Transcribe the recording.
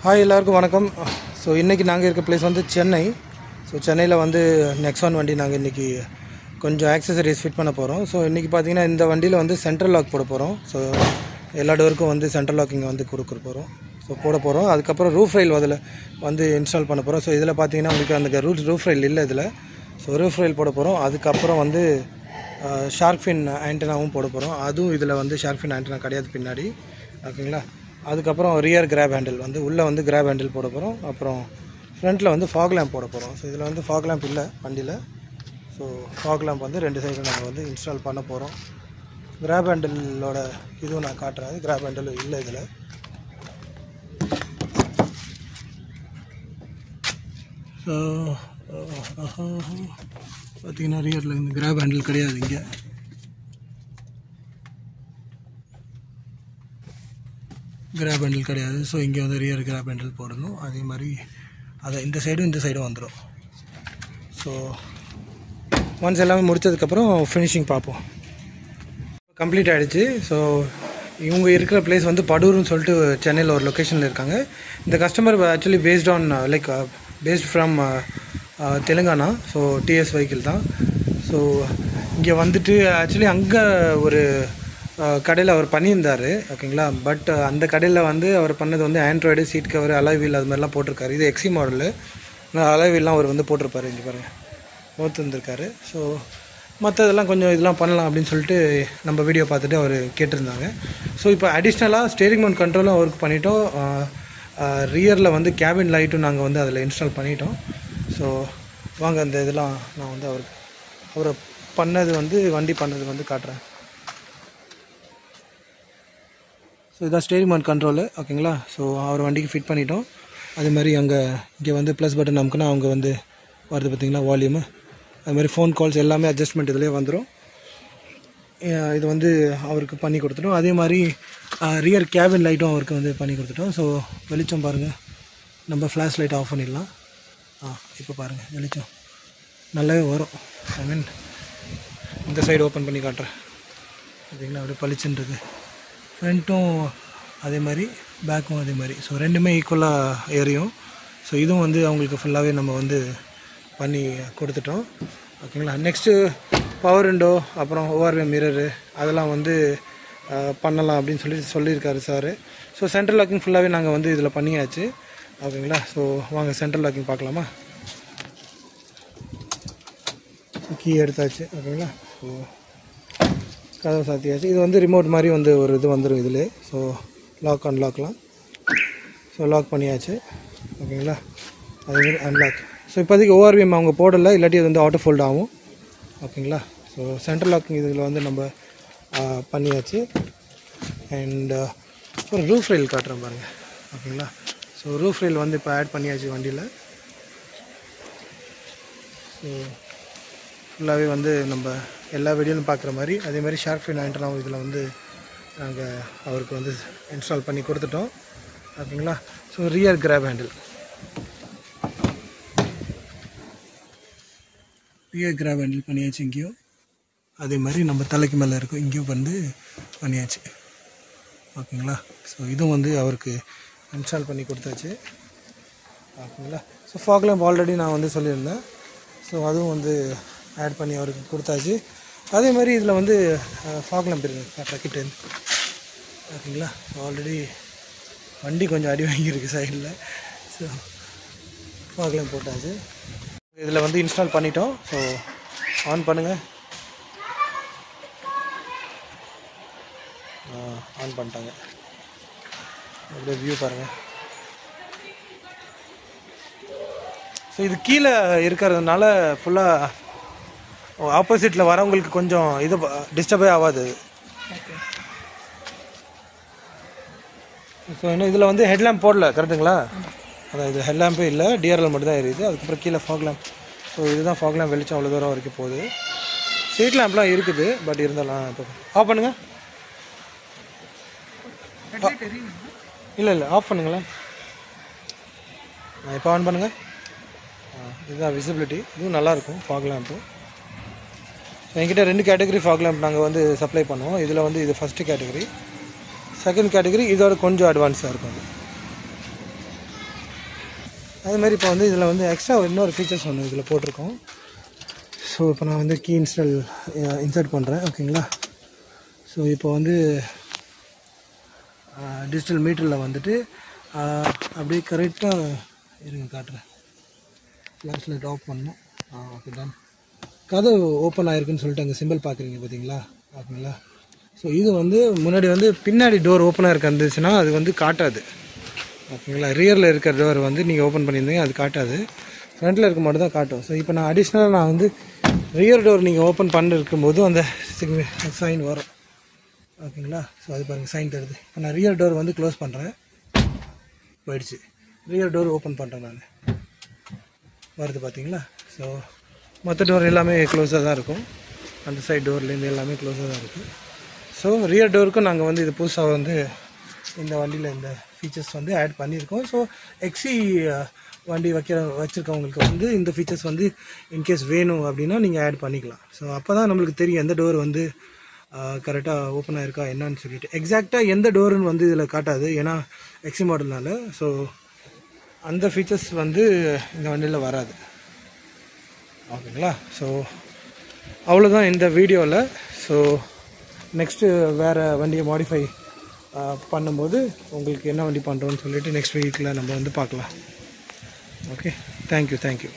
Hi எல்லாருக்கும் வணக்கம். So இன்றைக்கி நாங்கள் இருக்க பிளேஸ் வந்து சென்னை. ஸோ சென்னையில் வந்து நெக்ஸான் வண்டி நாங்கள் இன்றைக்கி கொஞ்சம் ஆக்சசரிஸ் ஃபிட் பண்ண போகிறோம். ஸோ இன்றைக்கி பார்த்திங்கன்னா இந்த வண்டியில் வந்து சென்ட்ரல் லாக் போட போகிறோம். ஸோ எல்லா டோருக்கும் வந்து சென்ட்ரல் லாக் இங்கே வந்து கொடுக்க போகிறோம். ஸோ போட போகிறோம். அதுக்கப்புறம் ரூஃப் ரயில் அதில் வந்து இன்ஸ்டால் பண்ண போகிறோம். ஸோ இதில் பார்த்திங்கன்னா உங்களுக்கு அந்த ரூஃப் ரயில் இல்லை இதில். ஸோ ரூஃப் ரயில் போட போகிறோம். அதுக்கப்புறம் வந்து ஷார்க் ஃபின் ஆண்டனாவும் போட போகிறோம். அதுவும் இதில் வந்து ஷார்க் ஃபின் ஆண்டனா கிடையாது பின்னாடி, ஓகேங்களா. அதுக்கப்புறம் ரியர் கிராப் ஹேண்டில் வந்து உள்ளே வந்து கிராப் ஹேண்டில் போட போகிறோம். அப்புறம் ஃப்ரண்ட்டில் வந்து ஃபாக் லேம்ப் போட போகிறோம். ஸோ இதில் வந்து ஃபாக் லேம்ப் இல்லை வண்டியில். ஸோ ஃபாக் லேம்ப் வந்து ரெண்டு சைடும் நாங்கள் வந்து இன்ஸ்டால் பண்ண போகிறோம். கிராப் ஹேண்டிலோட இதுவும் நான் காட்டுறேன். கிராப் ஹேண்டில் இல்லை இதில். ஸோ பார்த்திங்கன்னா ரியரில் இந்த கிராப் ஹேண்டில் கிடையாது இங்கே. கிராப் ஹேண்டில் கிடையாது. ஸோ இங்கே வந்து ரியர் கிராப் ஹேண்டில் போடணும். அதே மாதிரி அதை இந்த சைடும் வந்துடும். ஸோ ஒன்ஸ் எல்லாமே முடித்ததுக்கப்புறம் ஃபினிஷிங் பார்ப்போம். கம்ப்ளீட் ஆகிடுச்சு. ஸோ இவங்க இருக்கிற பிளேஸ் வந்து படூர்னு சொல்லிட்டு சென்னையில் ஒரு லொக்கேஷனில் இருக்காங்க. இந்த customer actually based on based from Telangana. So TS vehicle தான். ஸோ இங்கே வந்துட்டு ஆக்சுவலி அங்கே ஒரு கடையில் அவர் பண்ணியிருந்தார், ஓகேங்களா. பட் அந்த கடையில் வந்து அவர் பண்ணது வந்து Android, seat cover, alloy wheel அது மாதிரிலாம் போட்டிருக்காரு. இது எக்ஸி மாடலு. அலாய் வீல்லாம் அவர் வந்து போட்டிருப்பார். இங்கே பாருங்கள் போட்டு வந்திருக்காரு. ஸோ மற்றதெல்லாம் கொஞ்சம் இதெல்லாம் பண்ணலாம் அப்படின்னு சொல்லிட்டு நம்ம வீடியோ பார்த்துட்டு அவர் கேட்டிருந்தாங்க. ஸோ இப்போ அடிஷ்னலாக ஸ்டேரிங் மவுண்ட் கண்ட்ரோலும் அவருக்கு பண்ணிட்டோம். ரியரில் வந்து கேபின் லைட்டும் நாங்கள் வந்து அதில் இன்ஸ்டால் பண்ணிட்டோம். ஸோ வாங்க அந்த இதெல்லாம் நான் வந்து அவரை பண்ணது வந்து வண்டி பண்ணது வந்து காட்டுறேன். ஸோ இதான் ஸ்டேரிங் மவுண்ட் கண்ட்ரோலு, ஓகேங்களா. ஸோ அவர் வண்டிக்கு ஃபிட் பண்ணிட்டோம். அதே மாதிரி இங்கே வந்து ப்ளஸ் பட்டன் நமக்குன்னா அவங்க வந்து வருது பார்த்திங்களா வால்யூமு. அது மாதிரி ஃபோன் கால்ஸ் எல்லாமே அட்ஜஸ்ட்மெண்ட் இதிலே வந்துடும். இது வந்து அவருக்கு பண்ணி கொடுத்துட்டோம். அதே மாதிரி ரியர் கேபின் லைட்டும் அவருக்கு வந்து பண்ணி கொடுத்துட்டோம். ஸோ வெளிச்சம் பாருங்கள், நம்ம ஃப்ளாஷ் லைட் ஆஃப் பண்ணிடலாம். இப்போ பாருங்கள் வெளிச்சம் நல்லாவே வரும். ஐ மீன் இந்த சைடு ஓப்பன் பண்ணி காட்டுறேன், ஓகேங்களா. அப்படியே பளிச்சுன்றது. ஃப்ரண்ட்டும் அதே மாதிரி பேக்கும் அதே மாதிரி. ஸோ ரெண்டுமே ஈக்குவலாக எரியும். ஸோ இதுவும் வந்து அவங்களுக்கு ஃபுல்லாகவே நம்ம வந்து பண்ணி கொடுத்துட்டோம், ஓகேங்களா. நெக்ஸ்ட்டு பவர் விண்டோ, அப்புறம் ஓஆர்வி மிரரு அதெல்லாம் வந்து பண்ணலாம் அப்படின்னு சொல்லியிருக்காரு சார். ஸோ சென்ட்ரல் லாக்கிங் ஃபுல்லாகவே நாங்கள் வந்து இதில் பண்ணியாச்சு, ஓகேங்களா. ஸோ வாங்க சென்ட்ரல் லாக்கிங் பார்க்கலாமா. கீ எடுத்தாச்சு, ஓகேங்களா. ஸோ கதவை சாத்தியாச்சு. இது வந்து ரிமோட் மாதிரி வந்து ஒரு இது வந்துடும் இதில். ஸோ லாக் அன்லாக்லாம். ஸோ லாக் பண்ணியாச்சு, ஓகேங்களா. அதேமாதிரி அன்லாக். ஸோ இப்போதைக்கு ஓஆர்விஎம் அவங்க போடலை, இல்லாட்டி அது வந்து ஆட்டோ ஃபோல்ட் ஆகும், ஓகேங்களா. ஸோ சென்ட்ரல் லாக்கிங் இதில் வந்து நம்ம பண்ணியாச்சு. அண்ட் ஒரு ரூஃப் ரயில் காட்டுறேன் பாருங்கள், ஓகேங்களா. ஸோ ரூஃப் ரயில் வந்து இப்போ ஆட் பண்ணியாச்சு வண்டியில். ஸோ ஃபுல்லாகவே வந்து நம்ம எல்லா வீடியோவும் பார்க்குற மாதிரி அதே மாதிரி ஷார்க் ஃபின் ஆண்டனாவும் இதில் வந்து நாங்கள் அவருக்கு வந்து இன்ஸ்டால் பண்ணி கொடுத்துட்டோம், ஓகேங்களா. So rear graph handle, rear graph handle பண்ணியாச்சு இங்கேயும். அதே மாதிரி நம்ம தலைக்கு மேலே இருக்கும் இங்கேயும் வந்து பண்ணியாச்சு, ஓகேங்களா. ஸோ இதுவும் வந்து அவருக்கு இன்ஸ்டால் பண்ணி கொடுத்தாச்சு, ஓகேங்களா. ஸோ ஃபாக் லேம்ப் ஆல்ரெடி நான் வந்து சொல்லியிருந்தேன். ஸோ அதுவும் வந்து ஆட் பண்ணி அவருக்கு கொடுத்தாச்சு. அதே மாதிரி இதில் வந்து ஃபாக் லேம்ப் இருக்குது ரக்கிட்டு, ஓகேங்களா. ஆல்ரெடி வண்டி கொஞ்சம் அடி வாங்கியிருக்கு சைடில். ஸோ ஃபாக் லேம்ப் போட்டாச்சு. இதில் வந்து இன்ஸ்டால் பண்ணிட்டோம். ஸோ ஆன் பண்ணுங்கள். ஆன் பண்ணிட்டாங்க. அப்படியே வியூ பாருங்கள். ஸோ இது கீழே இருக்கிறதுனால ஃபுல்லாக ஆப்போசிட்டில் வரவங்களுக்கு கொஞ்சம் இது டிஸ்டர்பே ஆகாது. ஸோ இன்னும் இதில் வந்து ஹெட்லேம்ப் போடல, கரெக்டுங்களா. அதான் இது ஹெட்லேம்பே இல்லை, டிஆர்எல் மட்டும் தான் எரியுது. அதுக்கப்புறம் கீழே ஃபாக் லேம்ப். ஸோ இதுதான் ஃபாக் லேம்ப். வெளிச்சம் அவ்வளோ தூரம் வரைக்கும் போகுது. ஸ்ட்ரீட் லேம்ப்லாம் இருக்குது, பட் இருந்தாலும் இப்போ ஆஃப் பண்ணுங்கள். இல்லை ஆஃப் பண்ணுங்களேன். இப்போ ஆன் பண்ணுங்கள். இதுதான் விசிபிலிட்டி. இதுவும் நல்லாயிருக்கும் ஃபாக் லேம்ப்பு. என்கிட்ட 2 கேட்டகரி ஃபாக் லேம்ப் நாங்கள் வந்து சப்ளை பண்ணுவோம். இதில் வந்து இது ஃபஸ்ட்டு கேட்டகரி, செகண்ட் கேட்டகரி இதோட கொஞ்சம் அட்வான்ஸாக இருக்கும். அதேமாதிரி இப்போ வந்து இதில் வந்து எக்ஸ்ட்ரா இன்னொரு ஃபீச்சர்ஸ் ஒன்று இதில் போட்டிருக்கோம். ஸோ இப்போ நான் வந்து கீ இன்சர்ட் பண்ணுறேன். ஓகேங்களா. ஸோ இப்போ வந்து டிஜிட்டல் மீட்டரில் வந்துட்டு அப்படியே கரெக்டாக இருங்க காட்டுறேன். ஃப்ளாஷ் லைட் ஆஃப் பண்ணணும். Okay done. கதவு ஓப்பன் ஆகிருக்குன்னு சொல்லிட்டு அங்கே சிம்பிள் பார்க்குறீங்க பார்த்தீங்களா? ஓகேங்களா. ஸோ இது வந்து முன்னாடி வந்து பின்னாடி டோர் ஓப்பனாக இருந்துச்சுன்னா அது வந்து காட்டாது. ஓகேங்களா. ரியரில் இருக்கிற டோர் வந்து நீங்கள் ஓப்பன் பண்ணியிருந்தீங்க அது காட்டாது, ஃப்ரண்ட்டில் இருக்க மட்டும் தான் காட்டும். ஸோ இப்போ நான் அடிஷ்னலாக நான் வந்து ரியர் டோர் நீங்கள் ஓப்பன் பண்ணிருக்கும்போது அந்த சைன் வரும். ஓகேங்களா. ஸோ அது பாருங்கள் சைன் தருது. இப்போ நான் ரியர் டோர் வந்து க்ளோஸ் பண்ணுறேன், போயிடுச்சு. ரியர் டோர் ஓப்பன் பண்ணுறேன் நான், வருது பார்த்தீங்களா. ஸோ மற்ற டோர் எல்லாமே க்ளோஸாக தான் இருக்கும். அந்த சைட் டோர்லேருந்து எல்லாமே க்ளோஸாக தான் இருக்குது. ஸோ ரியர் டோருக்கும் நாங்கள் வந்து இது புதுசாக வந்து இந்த வண்டியில் இந்த ஃபீச்சர்ஸ் வந்து ஆட் பண்ணியிருக்கோம். ஸோ எக்ஸி வண்டி வச்சுருக்கவங்களுக்கு வந்து இந்த ஃபீச்சர்ஸ் வந்து இன்கேஸ் வேணும் அப்படின்னா நீங்கள் ஆட் பண்ணிக்கலாம். ஸோ அப்போ தான் நம்மளுக்கு தெரியும் எந்த டோர் வந்து கரெக்டாக ஓப்பன் ஆகிருக்கா என்னன்னு சொல்லிட்டு. எக்ஸாக்டாக எந்த டோருன்னு வந்து இதில் காட்டாது, ஏன்னா எக்ஸி மாடல்னால. ஸோ அந்த ஃபீச்சர்ஸ் வந்து இந்த வண்டியில் வராது. ஓகேங்களா. ஸோ அவ்வளோதான் இந்த வீடியோவில். ஸோ நெக்ஸ்ட்டு வேறு வண்டியை மாடிஃபை பண்ணும்போது உங்களுக்கு என்ன வண்டி பண்ணுறோன்னு சொல்லிவிட்டு நெக்ஸ்ட் வீக்கில் நம்ம வந்து பார்க்கலாம். Okay, thank you.